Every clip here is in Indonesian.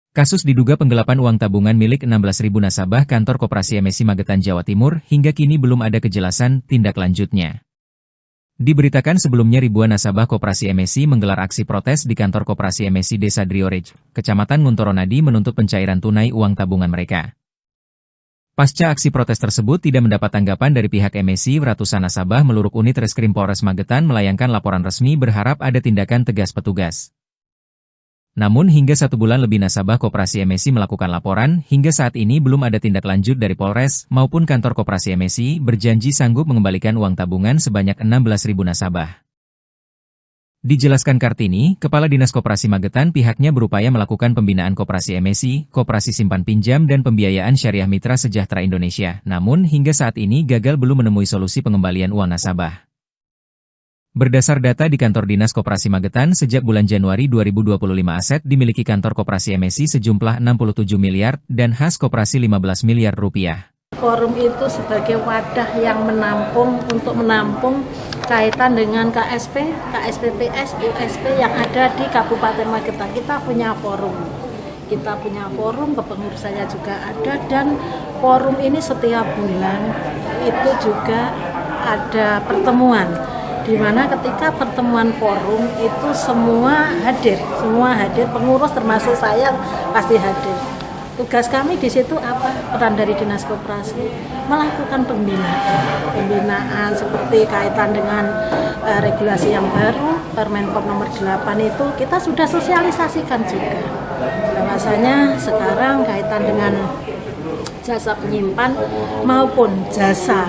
Kasus diduga penggelapan uang tabungan milik 16.000 nasabah Kantor Koperasi Emisi Magetan, Jawa Timur, hingga kini belum ada kejelasan tindak lanjutnya. Diberitakan sebelumnya ribuan nasabah Koperasi Emisi menggelar aksi protes di Kantor Koperasi Emisi Desa Driorej, Kecamatan Nguntoronadi menuntut pencairan tunai uang tabungan mereka. Pasca aksi protes tersebut tidak mendapat tanggapan dari pihak Emisi, ratusan nasabah meluruk unit Reskrim Polres Magetan melayangkan laporan resmi berharap ada tindakan tegas petugas. Namun hingga 1 bulan lebih nasabah Koperasi Emisi melakukan laporan, hingga saat ini belum ada tindak lanjut dari Polres maupun Kantor Koperasi Emisi berjanji sanggup mengembalikan uang tabungan sebanyak 16.000 nasabah. Dijelaskan Kartini, Kepala Dinas Koperasi Magetan, pihaknya berupaya melakukan pembinaan Koperasi Emisi, Koperasi Simpan Pinjam dan Pembiayaan Syariah Mitra Sejahtera Indonesia, namun hingga saat ini gagal belum menemui solusi pengembalian uang nasabah. Berdasar data di Kantor Dinas Koperasi Magetan, sejak bulan Januari 2025 aset dimiliki Kantor Koperasi Emisi sejumlah 67 miliar dan khas koperasi 15 miliar rupiah. Forum itu sebagai wadah yang untuk menampung kaitan dengan KSP, KSPPS, USP yang ada di Kabupaten Magetan. Kita punya forum, kepengurusannya juga ada, dan forum ini setiap bulan itu juga ada pertemuan, di mana ketika pertemuan forum itu semua hadir, pengurus termasuk saya pasti hadir. Tugas kami di situ apa? Peran dari Dinas Koperasi melakukan pembinaan seperti kaitan dengan regulasi yang baru, Permenkop nomor 8 itu kita sudah sosialisasikan juga. Bahwasanya sekarang kaitan dengan jasa penyimpan maupun jasa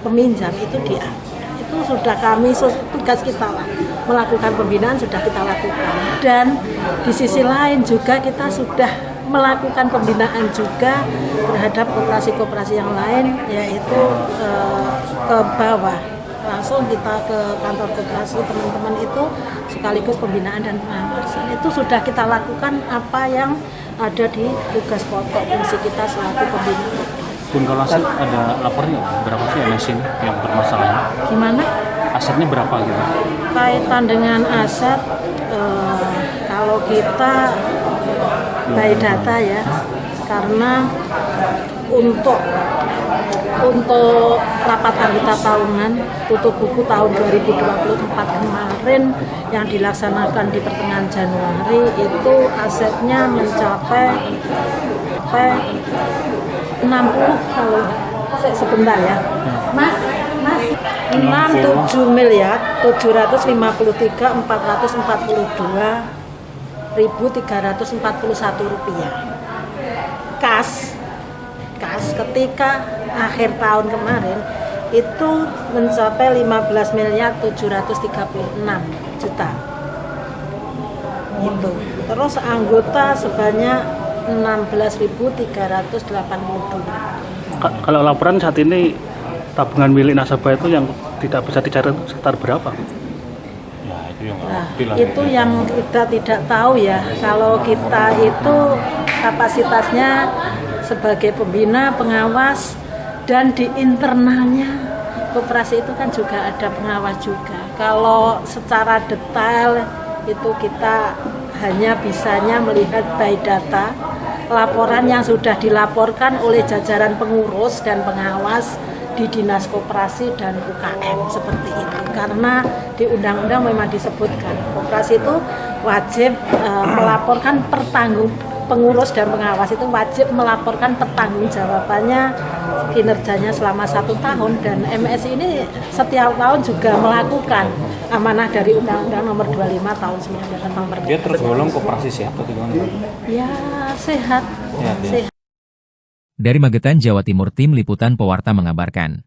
peminjam itu itu sudah tugas kita lah, melakukan pembinaan sudah kita lakukan, dan di sisi lain juga kita sudah melakukan pembinaan juga terhadap koperasi-koperasi yang lain, yaitu ke bawah langsung kita ke kantor koperasi teman-teman itu sekaligus pembinaan dan pengawasan itu sudah kita lakukan apa yang ada di tugas pokok fungsi kita selaku pembina. Bun, kalau aset ada lapornya berapa sih MSI ini yang bermasalah? Gimana? Asetnya berapa gitu? Kaitan dengan aset, kalau kita by data ya, karena untuk rapat anggota tahunan tutup buku tahun 2024 kemarin yang dilaksanakan di pertengahan Januari itu asetnya mencapai 60, sebentar ya, Mas 67 miliar 754.442.341 rupiah. Kas ketika akhir tahun kemarin itu mencapai 15 miliar 736 juta. Itu. Terus anggota sebanyak 16.382. Kalau laporan saat ini tabungan milik nasabah itu yang tidak bisa dicari sekitar berapa? Itu yang kita tidak tahu ya. Kalau kita itu kapasitasnya sebagai pembina, pengawas, dan di internalnya koperasi itu kan juga ada pengawas juga. Kalau secara detail itu kita hanya bisanya melihat by data, laporan yang sudah dilaporkan oleh jajaran pengurus dan pengawas di Dinas Koperasi dan UKM seperti itu. Karena di undang-undang memang disebutkan koperasi itu wajib melaporkan pengurus dan pengawas itu wajib melaporkan pertanggungjawabannya kinerjanya selama 1 tahun, dan MSI ini setiap tahun juga melakukan amanah dari Undang-Undang Nomor 25 Tahun 1999. Dia tergolong koperasi sehat atau gimana? Ya, sehat. Dari Magetan, Jawa Timur, tim liputan Pewarta mengabarkan.